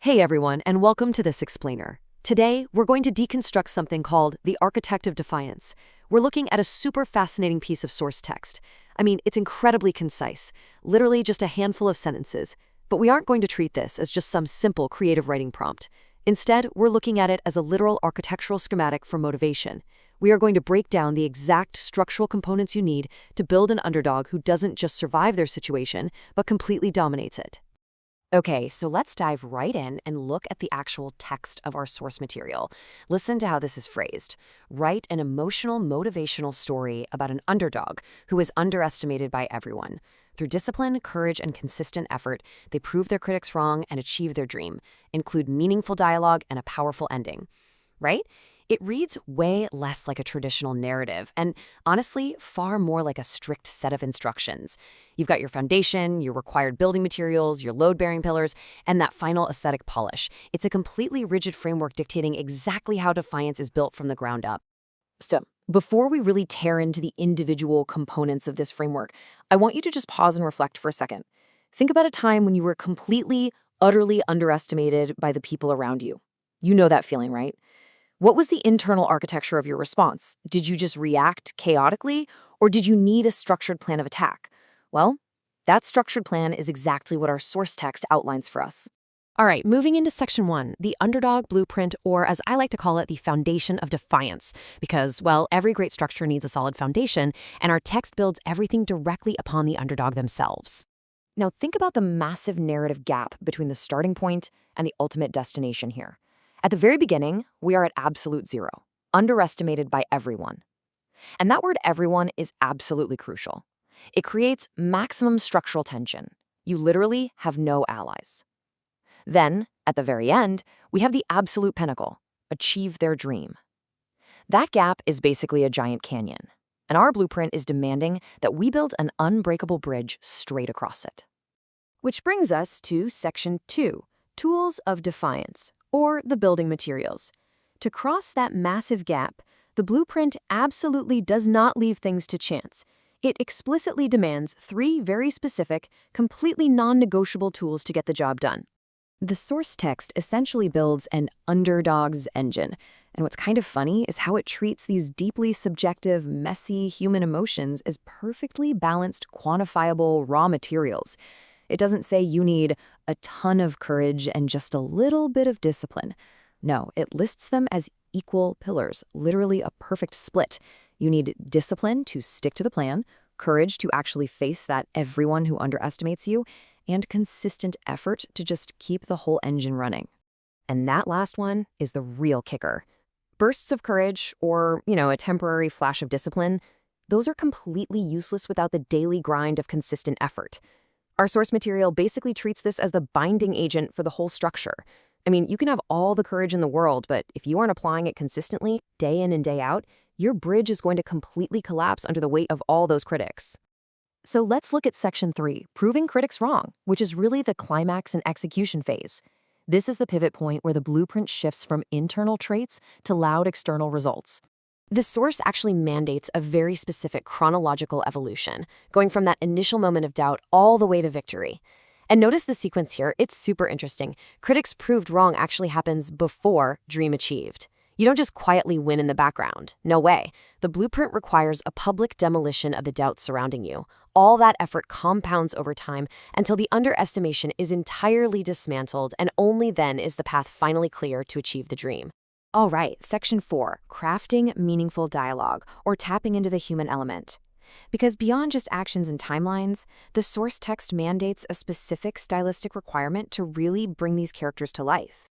Hey everyone, and welcome to this explainer. Today, we're going to deconstruct something called the Architect of Defiance. We're looking at a super fascinating piece of source text. I mean, it's incredibly concise, literally just a handful of sentences. But we aren't going to treat this as just some simple creative writing prompt. Instead, we're looking at it as a literal architectural schematic for motivation. We are going to break down the exact structural components you need to build an underdog who doesn't just survive their situation, but completely dominates it. Okay, so let's dive right in and look at the actual text of our source material. Listen to how this is phrased. Write an emotional, motivational story about an underdog who is underestimated by everyone. Through discipline, courage, and consistent effort, they prove their critics wrong and achieve their dream. Include meaningful dialogue and a powerful ending. Right? It reads way less like a traditional narrative and, honestly, far more like a strict set of instructions. You've got your foundation, your required building materials, your load-bearing pillars, and that final aesthetic polish. It's a completely rigid framework dictating exactly how Defiance is built from the ground up. So, before we really tear into the individual components of this framework, I want you to just pause and reflect for a second. Think about a time when you were completely, utterly underestimated by the people around you. You know that feeling, right? What was the internal architecture of your response? Did you just react chaotically, or did you need a structured plan of attack? Well, that structured plan is exactly what our source text outlines for us. All right, moving into section 1, the underdog blueprint, or as I like to call it, the foundation of defiance. Because, well, every great structure needs a solid foundation, and our text builds everything directly upon the underdog themselves. Now, think about the massive narrative gap between the starting point and the ultimate destination here. At the very beginning, we are at absolute zero, underestimated by everyone. And that word everyone is absolutely crucial. It creates maximum structural tension. You literally have no allies. Then, at the very end, we have the absolute pinnacle, achieve their dream. That gap is basically a giant canyon, and our blueprint is demanding that we build an unbreakable bridge straight across it. Which brings us to section 2, tools of defiance, or the building materials. To cross that massive gap, the blueprint absolutely does not leave things to chance. It explicitly demands 3 very specific, completely non-negotiable tools to get the job done. The source text essentially builds an underdog's engine, and what's kind of funny is how it treats these deeply subjective, messy human emotions as perfectly balanced, quantifiable raw materials. It doesn't say you need a ton of courage and just a little bit of discipline. No, it lists them as equal pillars, literally a perfect split. You need discipline to stick to the plan, courage to actually face that everyone who underestimates you, and consistent effort to just keep the whole engine running. And that last one is the real kicker. Bursts of courage or, a temporary flash of discipline, those are completely useless without the daily grind of consistent effort. Our source material basically treats this as the binding agent for the whole structure. I mean, you can have all the courage in the world, but if you aren't applying it consistently, day in and day out, your bridge is going to completely collapse under the weight of all those critics. So let's look at section 3, proving critics wrong, which is really the climax and execution phase. This is the pivot point where the blueprint shifts from internal traits to loud external results. The source actually mandates a very specific chronological evolution, going from that initial moment of doubt all the way to victory. And notice the sequence here, it's super interesting. Critics proved wrong actually happens before dream achieved. You don't just quietly win in the background. No way. The blueprint requires a public demolition of the doubts surrounding you. All that effort compounds over time until the underestimation is entirely dismantled, and only then is the path finally clear to achieve the dream. All right, section 4, crafting meaningful dialogue, or tapping into the human element. Because beyond just actions and timelines, the source text mandates a specific stylistic requirement to really bring these characters to life.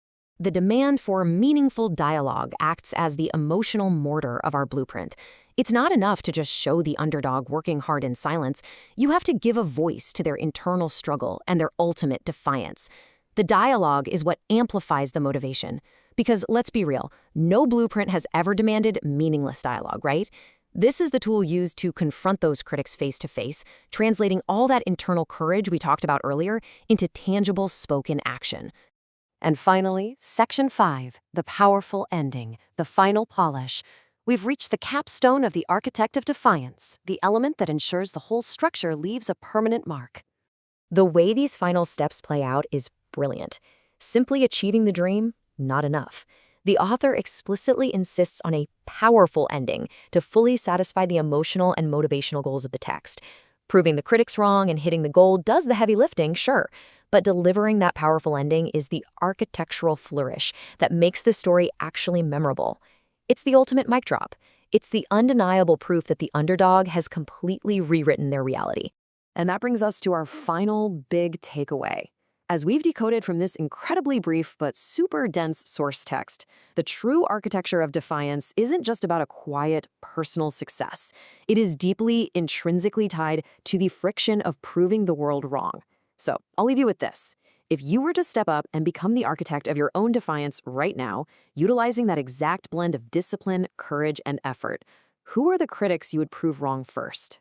The demand for meaningful dialogue acts as the emotional mortar of our blueprint. It's not enough to just show the underdog working hard in silence. You have to give a voice to their internal struggle and their ultimate defiance. The dialogue is what amplifies the motivation. Because let's be real, no blueprint has ever demanded meaningless dialogue, right? This is the tool used to confront those critics face to face, translating all that internal courage we talked about earlier into tangible spoken action. And finally, section 5, the powerful ending, the final polish. We've reached the capstone of the Architect of Defiance, the element that ensures the whole structure leaves a permanent mark. The way these final steps play out is brilliant. Simply achieving the dream, not enough. The author explicitly insists on a powerful ending to fully satisfy the emotional and motivational goals of the text. Proving the critics wrong and hitting the goal does the heavy lifting, sure, but delivering that powerful ending is the architectural flourish that makes the story actually memorable. It's the ultimate mic drop. It's the undeniable proof that the underdog has completely rewritten their reality. And that brings us to our final big takeaway. As we've decoded from this incredibly brief but super dense source text, the true architecture of defiance isn't just about a quiet, personal success. It is deeply, intrinsically tied to the friction of proving the world wrong. So I'll leave you with this. If you were to step up and become the architect of your own defiance right now, utilizing that exact blend of discipline, courage, and effort, who are the critics you would prove wrong first?